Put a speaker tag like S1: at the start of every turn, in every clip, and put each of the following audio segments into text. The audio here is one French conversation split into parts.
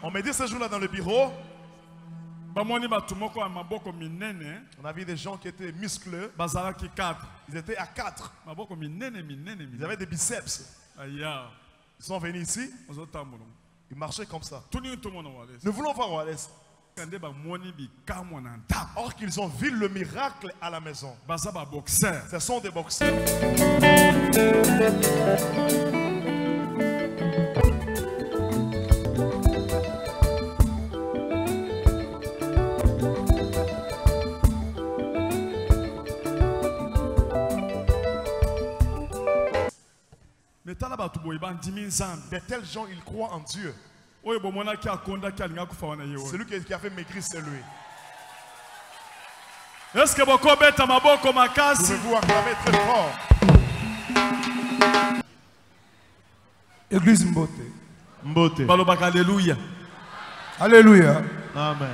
S1: On me dit ce jour-là dans le bureau, on a vu des gens qui étaient muscleux. Ils étaient à 4. Ils avaient des biceps. Ils sont venus ici. Ils marchaient comme ça. Nous voulons voir Wallace. Or qu'ils ont vu le miracle à la maison. Ce sont des boxeurs. De tels gens, ils croient en Dieu. Celui qui a fait maigrir, c'est lui. Pouvez-vous acclamer très fort?
S2: Église Mbote.
S1: Mbote.
S2: Alléluia. Alléluia.
S1: Amen.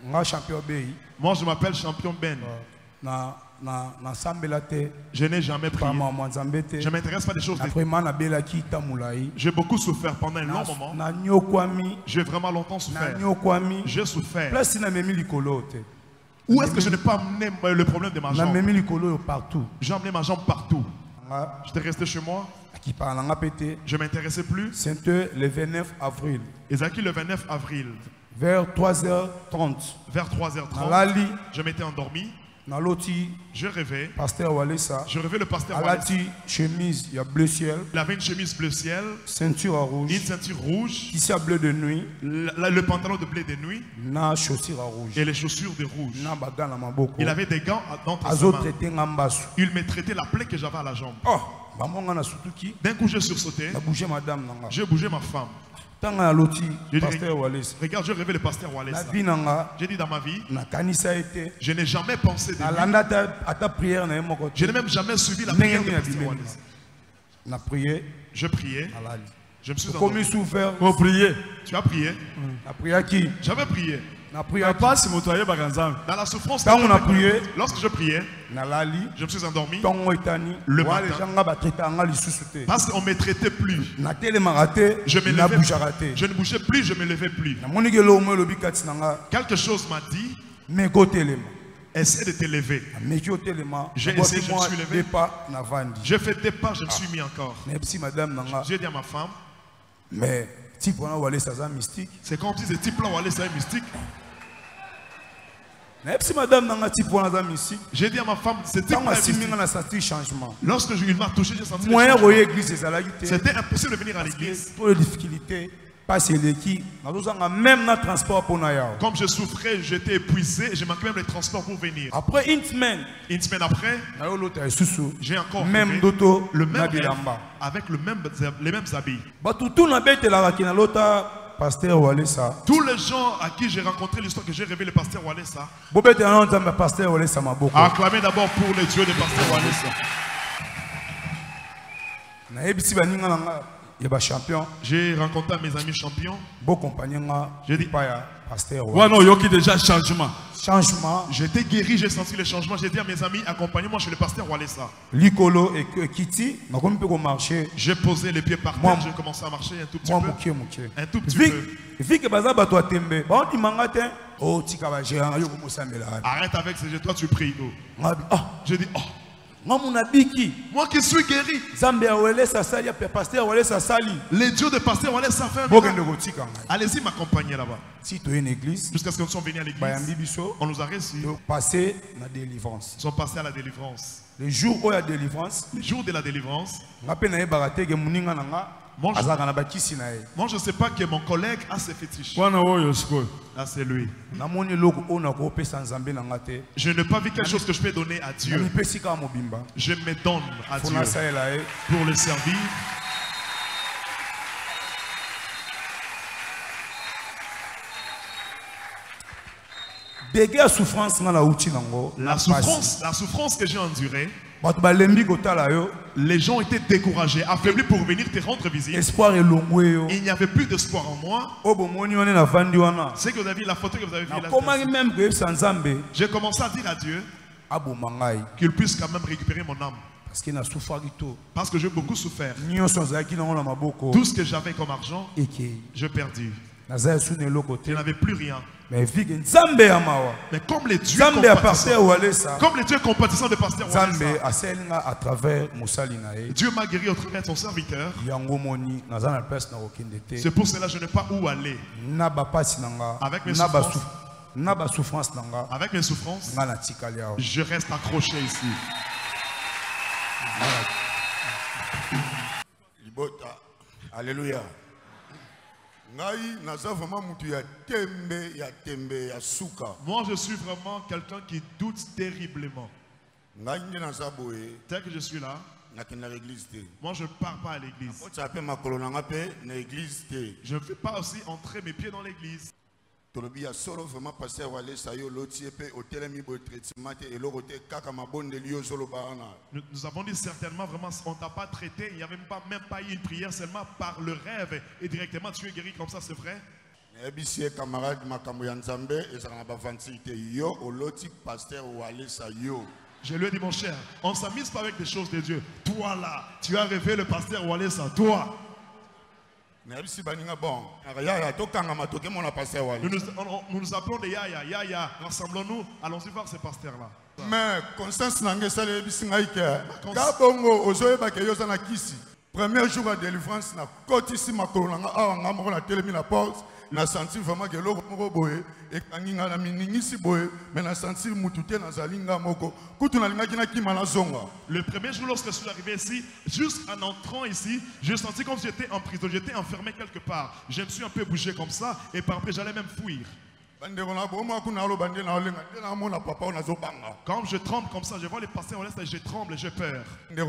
S2: Moi, champion Béi.
S1: Moi, je m'appelle champion Ben.
S2: Je
S1: n'ai jamais prié. Je ne m'intéresse pas des choses. J'ai beaucoup souffert pendant un long moment. J'ai vraiment longtemps souffert. J'ai souffert. Où est-ce que je n'ai pas amené le problème de ma jambe? J'ai emmené ma jambe partout. J'étais resté chez moi. Je ne m'intéressais plus.
S2: C'était le 29 avril.
S1: Ezaki le 29 avril.
S2: Vers 3h30.
S1: Vers 3h30. Je m'étais endormi. Je rêvais. Je rêvais le pasteur Wallace.
S2: Chemise, il y a bleu ciel.
S1: Il avait une chemise bleu ciel.
S2: Ceinture rouge.
S1: Une ceinture rouge.
S2: T-shirt bleu de nuit.
S1: Le pantalon de bleu de nuit.
S2: Chaussures rouge.
S1: Et les chaussures de rouge. Il avait des gants dans sa main. Il me traitait la plaie que j'avais à la jambe. D'un coup, j'ai sursauté. J'ai bougé ma femme. Regarde, je rêvais le pasteur Wallace. J'ai dit dans ma vie, je n'ai jamais pensé de lui. Je n'ai même jamais suivi la prière de pasteur Wallace. Je priais. Je me suis endormi. Tu as prié? J'avais prié. Dans la souffrance, lorsque je priais, je me suis endormi. Le matin, parce qu'on ne me traitait plus. Je ne bougeais plus, je ne me levais plus. Quelque chose m'a dit, essaie de te lever. J'ai essayé, je me suis levé. J'ai fait des pas, je me suis mis encore. J'ai dit à ma femme,
S2: mais c'est
S1: comme si ce type-là Wallace est mystique. J'ai dit à ma femme, c'était lorsque il m'a touché, j'ai senti c'était impossible de venir à l'église. Comme je souffrais, j'étais épuisé, je manquais même les transports pour venir.
S2: Après une semaine
S1: après, j'ai encore
S2: même
S1: le même rêve, avec les mêmes habits.
S2: Pasteur Wallace.
S1: Tous les gens à qui j'ai rencontré l'histoire que j'ai rêvé le pasteur Wallace. Acclamez d'abord pour les dieux de pasteur Wallace. J'ai rencontré mes amis champions. J'ai dit déjà changement. J'étais guéri, j'ai senti le changement. J'ai dit à mes amis, accompagnez-moi chez le pasteur Wallace. J'ai posé les pieds par terre, j'ai commencé à marcher un tout petit peu. Un tout petit peu. Arrête avec ce jeu, toi tu pries. J'ai dit, oh. Moi qui suis guéri. Les dieux de pasteur Wallace a fait. Allez-y m'accompagner là-bas. Jusqu'à ce que nous sommes venus à l'église, on nous a reçus. Ils sont passés à la délivrance.
S2: Le jour où il y a délivrance,
S1: le jour de la délivrance, moi je ne sais pas que mon collègue a ses fétiches. Ah, c'est lui. Je n'ai pas vu quelque chose que je peux donner à Dieu. Je me donne à Dieu pour le servir.
S2: La souffrance
S1: que j'ai endurée, les gens étaient découragés, affaiblis pour venir te rendre visite. Il n'y avait plus d'espoir en moi. C'est que vous avez vu la photo que vous avez vue là. J'ai commencé à dire à Dieu qu'il puisse quand même récupérer mon âme. Parce que j'ai beaucoup souffert. Tout ce que j'avais comme argent, je perdu. Je n'avais plus rien.
S2: Mais
S1: comme les dieux compatissants de Pasteur Walesa,
S2: à travers
S1: Dieu m'a guéri au travers de son serviteur. C'est pour cela que je n'ai pas où aller. Avec mes souffrances, je reste accroché ici.
S3: Alléluia. Moi,
S1: je suis vraiment quelqu'un qui doute terriblement. Tel que je suis là, moi je ne pars pas à l'église. Je ne fais pas aussi entrer mes pieds dans l'église. Nous avons dit certainement, vraiment, on ne t'a pas traité, il n'y avait même pas eu une prière, seulement par le rêve, et directement tu es guéri comme ça, c'est vrai? Je lui ai dit, mon cher, on ne s'amuse pas avec des choses de Dieu. Toi là, tu as rêvé le pasteur Walesa, toi. Nous nous appelons des Yaya. Yaya, rassemblons-nous, allons-y voir ces pasteurs-là.
S3: Mais Constance Nange Salé Bisingaïka, premier jour de délivrance, na côté ici ma colonne, na télémi la porte, na senti vraiment que l'eau boye et kanginga na miningisi boye, mais na senti mutute na zalinga moko. Kutu na linga kina ki malazonga.
S1: Le premier jour lorsque je suis arrivé ici, juste en entrant ici, j'ai senti comme si j'étais en prison, j'étais enfermé quelque part. Je me suis un peu bougé comme ça et par après j'allais même fuir. Quand je tremble comme ça, je vois les pasteurs en l'est et je tremble et j'ai peur. Mes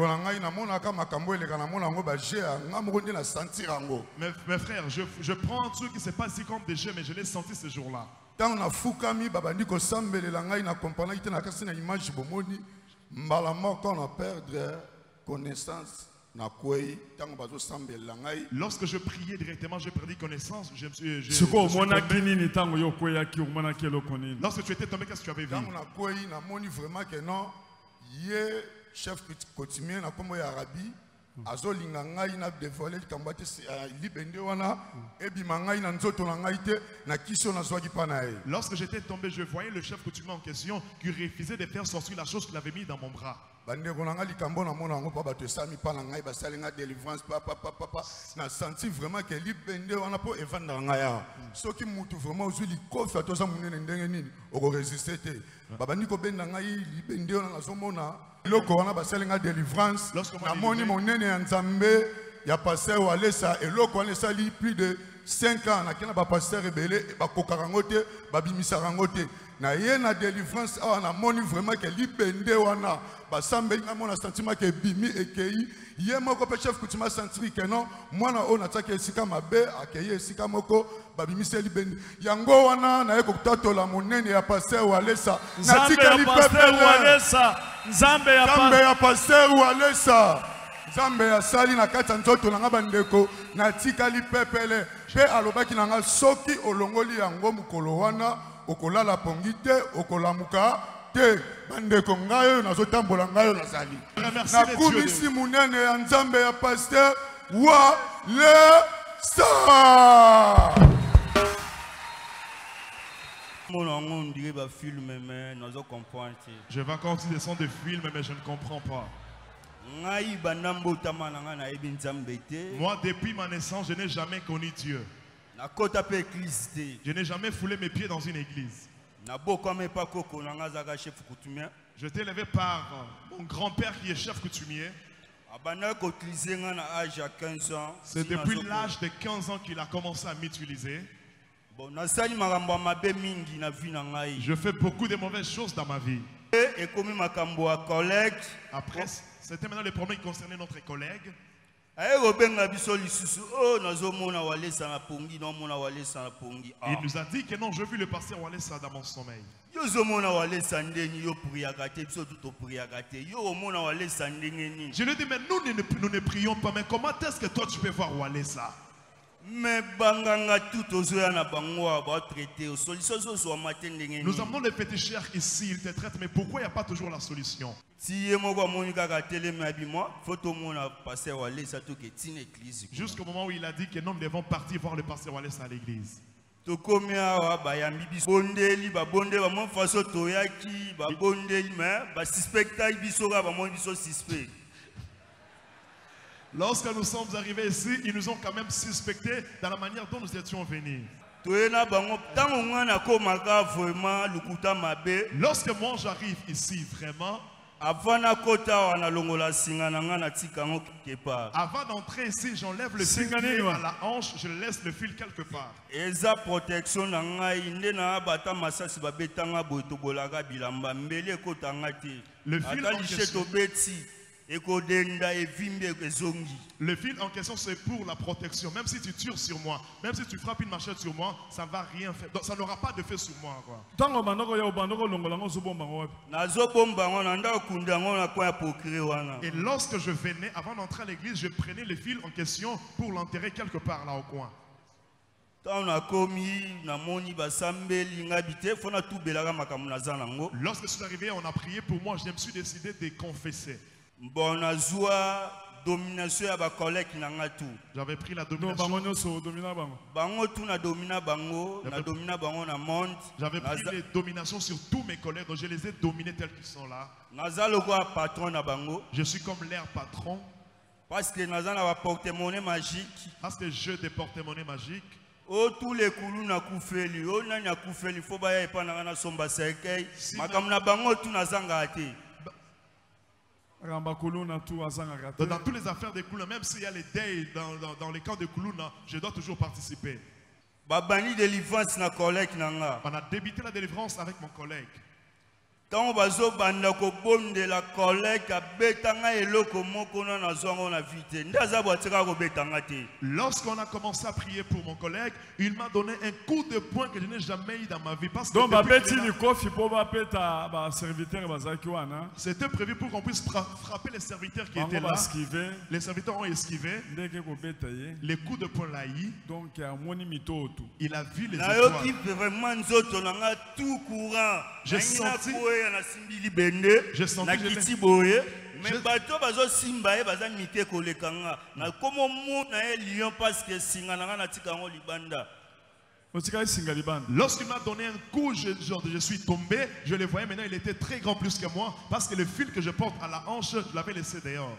S1: frères, je prends tout ce qui se passe ici comme des jeux, mais je l'ai senti ce jour-là. Lorsque je priais directement, j'ai perdu connaissance. Lorsque tu étais tombé, qu'est-ce que tu avais vu? Chef coutumier na kombo ya Arabi azolinga ngai na dévoiler kambate libende wana ebima ngai na nzoto na ngai te na kiso na zwaki pana ye. Lorsque j'étais tombé, je voyais le chef coutumier en question qui refusait de faire sortir la chose qu'il avait mis dans mon bras. Bande konanga likambo na mona ngo pa bato sami pana ngai basalinga délivrance papa na senti vraiment que libende wana po evanda ngai ya soki mutu vraiment ozui likofi atoza munene ndenge nini oko résister te baba niko benda ngai libende wana nazomona loko wana basalinga délivrance na moni monene ya Nzambe ya pasteur Walesa et loko wana sali plus de 5 ans na kena ba pasteur rebelle ba kokarango te ba bimisarango te na ye na délivrance awa na moni vraiment que libende wana ba sambeli na mona sentiment que bimi ekei ye moko pe chef kutima sentiri que non mwana o na tsaka esika mabe akeye esika moko ba bimise libende yango wana na ye kokutatola monene ya pasteur Walesa na tika li pasteur Walesa Nzambe ya pasteur Walesa Nzambe ya sali na kati nzoto na bandeko na tika li pepele pe alobaki na nga soki olongoli yango mukolo wana okolala pongi te okolamuka te bandeko ngayo nazotambola ngayo nazali na kumisi munene ya Nzambe ya pasteur Walesa. Je vais continuer des sons de film mais je ne comprends pas. Moi depuis ma naissance je n'ai jamais connu Dieu. Je n'ai jamais foulé mes pieds dans une église. Je t'ai élevé par mon grand-père qui est chef coutumier. C'est depuis l'âge de 15 ans qu'il a commencé à m'utiliser. Je fais beaucoup de mauvaises choses dans ma vie. Après, c'était maintenant les problèmes qui concernaient notre collègue. Il nous a dit que non, je vis le pasteur Walesa dans mon sommeil. Je lui ai dit, mais nous ne prions pas, mais comment est-ce que toi tu peux voir Walesa? Nous amenons les féticheurs ici, ils te traitent, mais pourquoi il n'y a pas toujours la solution? Jusqu'au moment où il a dit que nous devons partir voir le pasteur Wallace à l'église. Lorsque nous sommes arrivés ici, ils nous ont quand même suspectés dans la manière dont nous étions venus. Lorsque moi j'arrive ici, vraiment, avant d'entrer ici, j'enlève le fil à la hanche, je laisse le fil quelque part. Le fil en question, le fil en question, c'est pour la protection. Même si tu tires sur moi, même si tu frappes une machette sur moi, ça ne va rien faire. Donc, ça n'aura pas d'effet sur moi, quoi. Et lorsque je venais, avant d'entrer à l'église, je prenais le fil en question pour l'enterrer quelque part là au coin. Lorsque je suis arrivé, on a prié pour moi, je me suis décidé de confesser. J'avais pris la domination. J'avais pris les dominations sur tous mes collègues, donc je les ai dominés tels qu'ils sont là. Je suis comme leur patron. Parce que je des porte-monnaie magique.
S4: Oh, tous les koulou na koufeli, oh nani a koufeli, faut pas y aller pendant la somba sekei. Makamna bango tu na zangate.
S1: Dans toutes les affaires de Koulouna, même s'il y a les deuils dans les camps de Koulouna, je dois toujours participer. On a débuté la délivrance avec mon collègue. Lorsqu'on a commencé à prier pour mon collègue, il m'a donné un coup de poing que je n'ai jamais eu dans ma vie. C'était prévu pour qu'on puisse frapper les serviteurs qui étaient là. Les serviteurs ont esquivé. Les coups de poing là. Il a vu les étoiles. J'ai senti. J'ai senti
S4: mais bato bazo simba e baza mike kolekanga na komo mu na e lion parce que singa na na tika ngo libanda.
S1: Lorsqu'il m'a donné un coup, je suis tombé, je le voyais maintenant, il était très grand plus que moi parce que le fil que je porte à la hanche, je l'avais laissé dehors.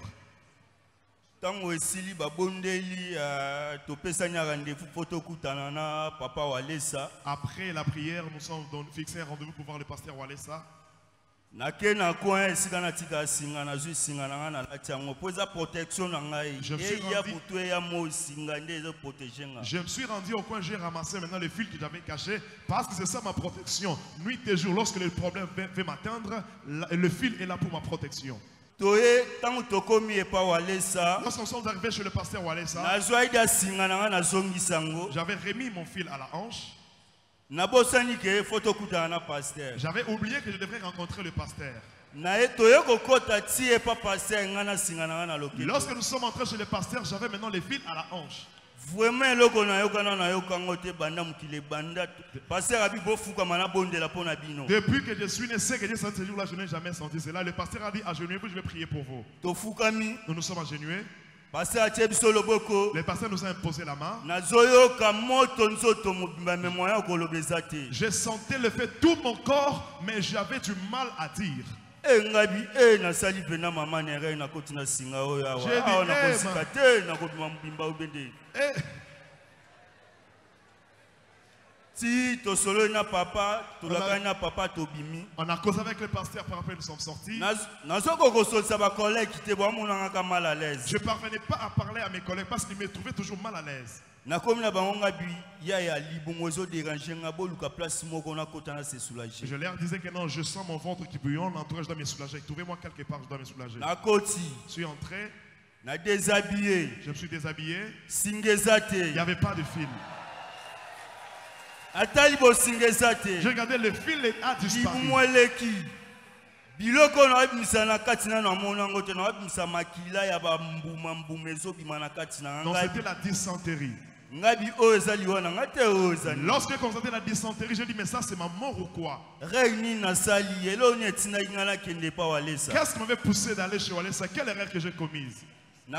S4: Tango esili babondeli topesani rendez-vous photo kutana na papa Walesa.
S1: Après la prière, nous sommes fixés un rendez-vous pour voir le pasteur Walesa.
S4: Je
S1: me suis rendu au coin, j'ai ramassé maintenant le fil que j'avais caché parce que c'est ça ma protection. Nuit et jour, lorsque le problème va m'atteindre, le fil est là pour ma protection. Lorsqu'on sommes arrivés chez le pasteur Walesa, j'avais remis mon fil à la hanche. J'avais oublié que je devrais rencontrer le pasteur. Lorsque nous sommes entrés chez le pasteur, j'avais maintenant les fils à la hanche. Depuis que je suis né, c'est que j'ai senti ce jour-là, je n'ai jamais senti cela. Le pasteur a dit, agenouillez-vous, je vais prier pour vous. Nous nous sommes agenouillés. Le pasteur nous a imposé la main. Je sentais le fait de tout mon corps, mais j'avais du mal à dire. J'ai dit, on a causé avec le pasteur par après nous sommes sortis. Je ne parvenais pas à parler à mes collègues parce qu'ils me trouvaient toujours mal à l'aise. Je leur disais que non, je sens mon ventre qui bouillonne, l'entourage doit me soulager. Trouvez-moi quelque part, je dois me soulager. Je suis entré. Je me suis déshabillé. Il n'y avait pas de fil. Je regardais le fil a disparu. Donc c'était la dysenterie. Lorsque j'ai constaté la dysenterie, j'ai dit, mais ça c'est ma mort ou quoi? Qu'est-ce qui m'avait poussé d'aller chez Walesa? Quelle erreur que j'ai commise? Je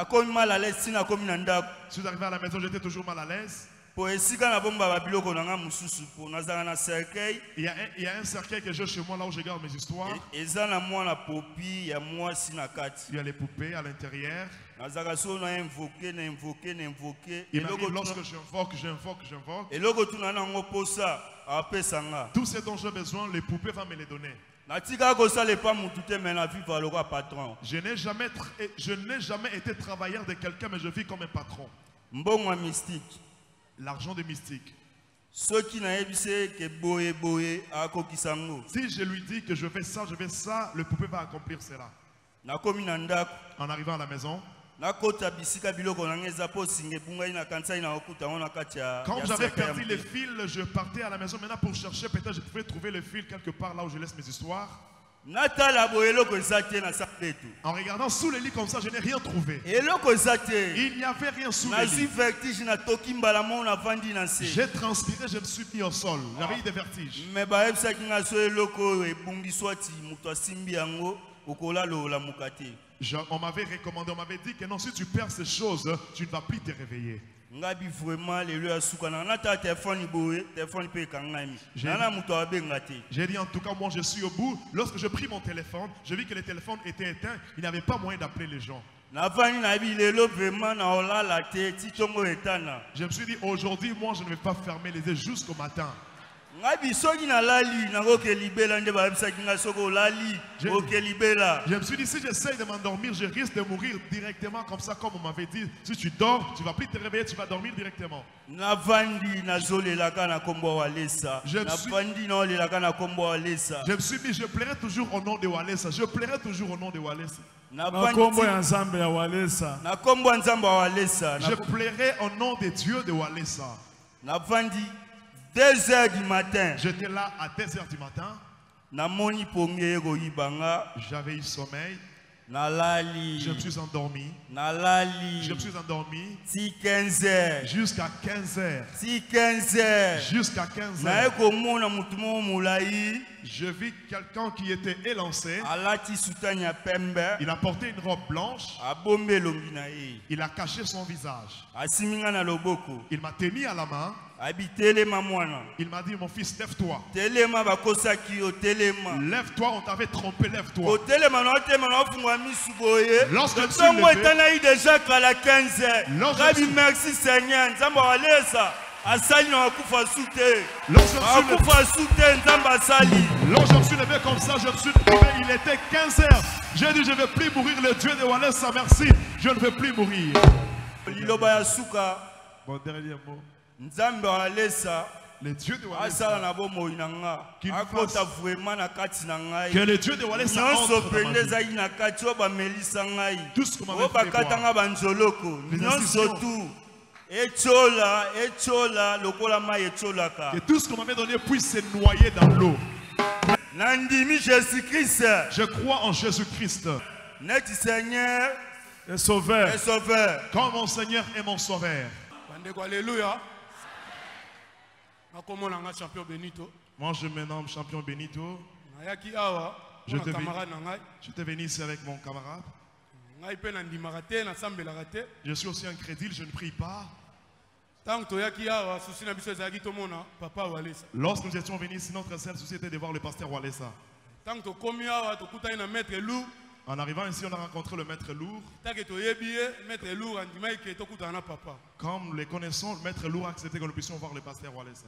S1: suis arrivé à la maison, j'étais toujours mal à l'aise. Il y a un cercueil que j'ai chez moi là où je garde mes histoires. Il y a les poupées à l'intérieur. Il m'arrive lorsque j'invoque. Tout ce dont j'ai besoin, les poupées vont me les donner. Je n'ai jamais été travailleur de quelqu'un, mais je vis comme un patron. L'argent de mystique. Si je lui dis que je fais ça, le poupée va accomplir cela. En arrivant à la maison, quand j'avais perdu les fils, je partais à la maison maintenant pour chercher, peut-être je pouvais trouver le fil quelque part là où je laisse mes histoires. En regardant sous le lit comme ça, je n'ai rien trouvé. Il n'y avait rien sous le lit. J'ai transpiré, je me suis mis au sol. J'avais eu des vertiges. On m'avait recommandé, on m'avait dit que non, si tu perds ces choses, tu ne vas plus te réveiller. J'ai dit en tout cas, moi je suis au bout. Lorsque j'ai pris mon téléphone, j'ai vu que le téléphone était éteint. Il n'y avait pas moyen d'appeler les gens. Je me suis dit, aujourd'hui, moi je ne vais pas fermer les yeux jusqu'au matin. Je me suis dit, si j'essaye de m'endormir, je risque de mourir directement comme ça, comme on m'avait dit. Si tu dors, tu ne vas plus te réveiller, tu vas dormir directement. Je me suis dit, je plairai toujours au nom de Walesa. Je plairai toujours au nom de Walesa. Je plairai au nom des dieux de Walesa.
S4: 2h du matin.
S1: J'étais là à 2h du matin. J'avais eu sommeil. Je me suis endormi. Je me suis endormi. Jusqu'à 15h. Jusqu'à 15h. Je vis quelqu'un qui était élancé. Il a porté une robe blanche. Il a caché son visage. Il m'a tenu à la main. Il m'a dit, mon fils, lève-toi. Lève-toi, on t'avait trompé, lève-toi. Lorsque je me suis levé,
S4: merci Seigneur. Lorsque
S1: je me suis levé comme ça, je me suis levé, il était 15h. J'ai dit, je ne vais plus mourir, le Dieu de Walesa, merci. Je ne vais plus mourir. Mon dernier mot. Le Dieu de Walesa, que le Dieu de Walesa entre dans ma vie. Tout ce qu'on m'avait fait voir, que tout ce qu'on m'avait donné puisse se noyer dans l'eau. Je crois en Jésus-Christ,
S4: notre Seigneur
S2: et Sauveur.
S1: comme mon Seigneur et mon Sauveur.
S3: Alléluia.
S1: Moi je me nomme champion Benito. J'étais venu ici avec mon camarade. Je suis aussi un crédit, je ne prie pas. Lorsque nous étions venus ici, notre seule souci était de voir le pasteur Walesa. En arrivant ici, on a rencontré le maître lourd. Comme les connaissons, le maître lourd a accepté que nous puissions voir le pasteur Walesa.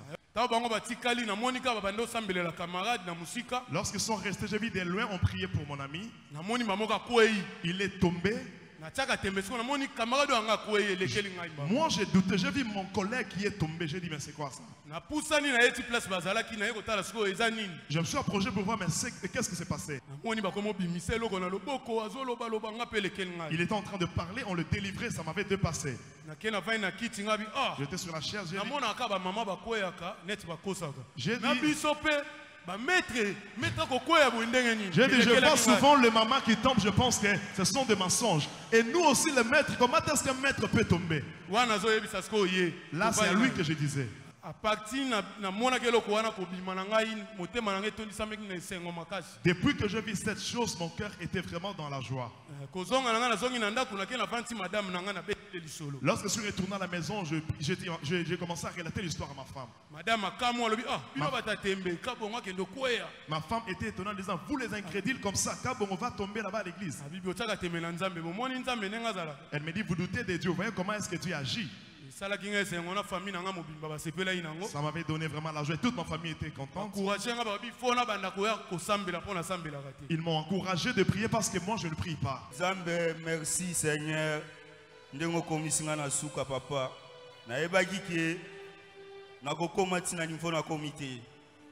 S1: Lorsqu'ils sont restés, j'ai vu de loin, on priait pour mon ami. Il est tombé. Moi j'ai douté, j'ai vu mon collègue qui est tombé, j'ai dit mais c'est quoi ça? Je me suis approché pour voir mais qu'est-ce qui s'est passé? Il était en train de parler, on le délivrait, ça m'avait dépassé. J'étais sur la chaise, j'ai dit J'ai dit, je vois souvent les mamans qui tombent, je pense que ce sont des mensonges. Et nous aussi, les maîtres, comment est-ce qu'un maître peut tomber? Là, c'est à lui que je disais. Depuis que je vis cette chose, mon cœur était vraiment dans la joie. Lorsque je suis retourné à la maison, j'ai commencé à relater l'histoire à ma femme. Ma femme était étonnée en disant, vous les incrédules comme ça, quand on va tomber là-bas à l'église. Elle me dit, vous doutez de Dieu, vous voyez comment est-ce que Dieu agit. Ça m'avait donné vraiment la joie. Toute ma famille était contente. Ils m'ont encouragé de prier parce que moi je ne prie pas.
S4: Zambé, merci Seigneur. Ndengo komisinga na suka papa. Na ebaki ke na kokoma tina niveau na comité.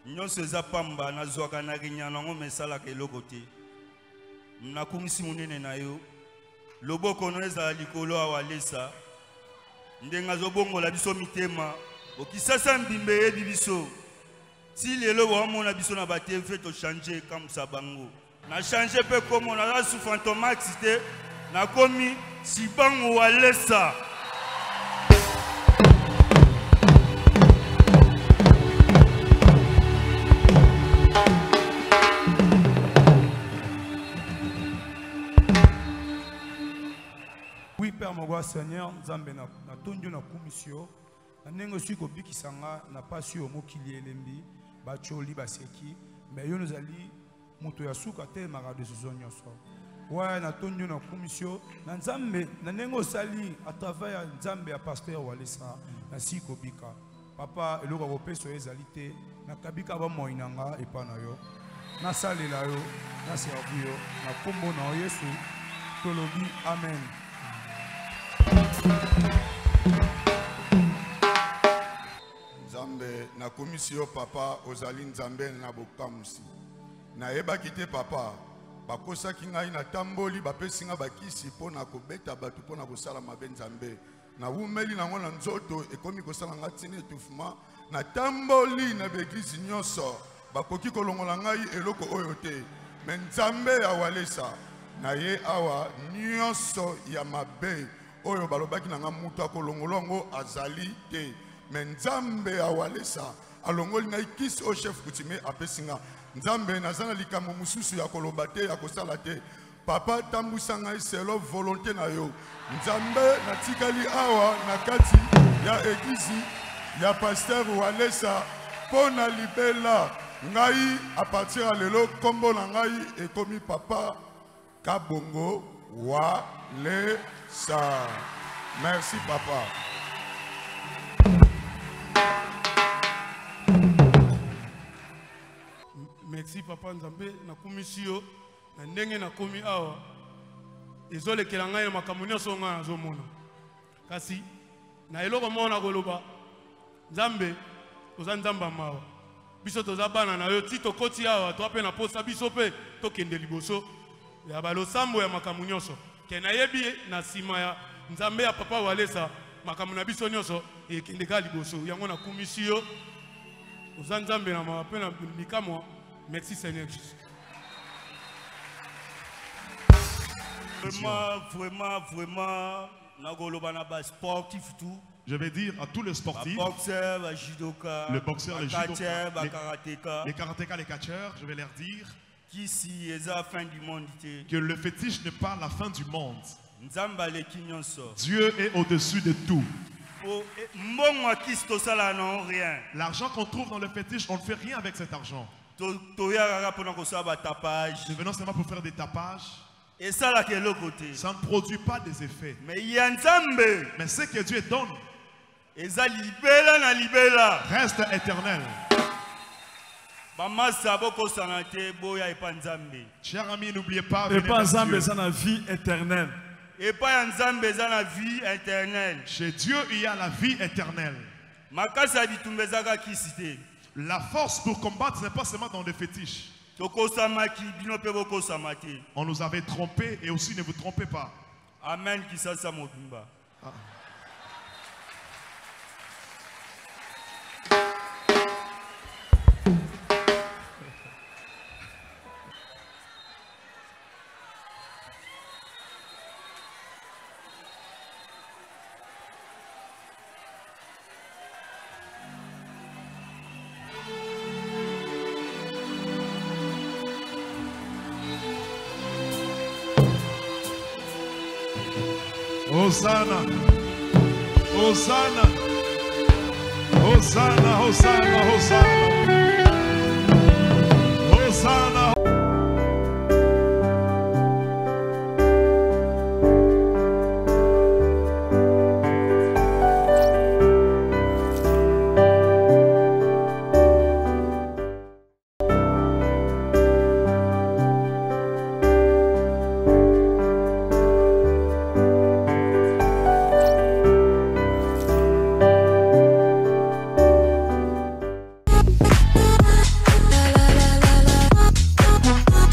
S4: Nyonso eza pamba na zwaka na rinyana ngo mesala ke lokote. Na komisi munene na yo. Loboko no eza likolo awalesa. Ndenga zobongola biso mitema okisasa mbimbe yebi biso si lelo wamona biso na bate fait to changer comme ça bango na changer pe comme on a sous fantomax te na komi si bango walesa.
S2: Oui, Père, mon roi Seigneur, Nzambe na tondio na commission, na nengo suis ko bikisanga na pas sur mokili elembi, ba choli ba seki, mais yo nous ali moto ya suka te mara de zonyo so. Ouais, na tondio na commission, na Nzambe na nengo sali à travers Nzambe à pasteur Walesa na siko bika. Papa eloko ko peso ezalité na kabika ba moinanga e pa na yo. Na salela yo, na servi yo, na kombo na Yesu. Tolobi amen.
S3: Nzambe na komisio papa ozali Nzambe na bokamusi na yeba kite papa bakosa kingai na tamboli bapesinga bakisi pona kobeta batu pona kosala mabe Nzambe na wumeli nango na nzoto ekomi kosala ngatini etufuma na tamboli na beglisi nyonso bakoki kolongola ngai eloko oyo te me Nzambe awalesa na ye awa nyonso ya mabe oyo balobaki nanga mutu akolongolongo azali te me Nzambe awalesa alongoli ngai kisi o chef coutumier apesinga Nzambe nazana likambo mususu ya koloba te ya kosala te papa tambusa ngai selo volonté na yo Nzambe natikali awa na kati ya eglise ya pasteur Walesa pona libela ngai a partir ya lelo kombo na ngai ekomi papa Kabongo Walesa. Merci papa.
S5: Merci papa Nzambe na komisio na ndenge na komi awa ezolekela ngai na makambo nyonso ngai nazomona kasi na eloko mona koloba Nzambe oza Nzambe mawa biso toza bana na yo ti tokoti awa to ape na posa biso pe tokende liboso ya balosambo ya makambo nyonso ke na yebi na sima ya Nzambe ya papa Walesa makambo na biso nyonso ekende ka liboso yango na komisio oza Nzambe na mawa pe na mikamo. Merci Seigneur Jésus.
S4: Vraiment, sportif tout.
S1: Je vais dire à tous les sportifs,
S4: le boxeur, le judoka,
S1: les karatékas, les catcheurs, je vais leur dire que le fétiche n'est pas la fin du monde. Dieu est au-dessus de tout. L'argent qu'on trouve dans le fétiche, on ne fait rien avec cet argent. Nous venons seulement pour faire des tapages.
S4: Et ça, là, côté.
S1: Ça ne produit pas des effets.
S4: Mais
S1: ce que Dieu donne
S2: reste éternel.
S1: Cher ami, n'oubliez pas.
S2: Et pas Nzambe ça la vie éternelle.
S4: Et pas Nzambe ça la vie éternelle.
S1: Chez Dieu, il y a la vie éternelle. La force pour combattre n'est pas seulement dans les fétiches. On nous avait trompés et aussi ne vous trompez pas.
S4: Amen.
S1: Hosanna. Hosanna. Hosanna, Hosanna, Hosanna. Hosanna.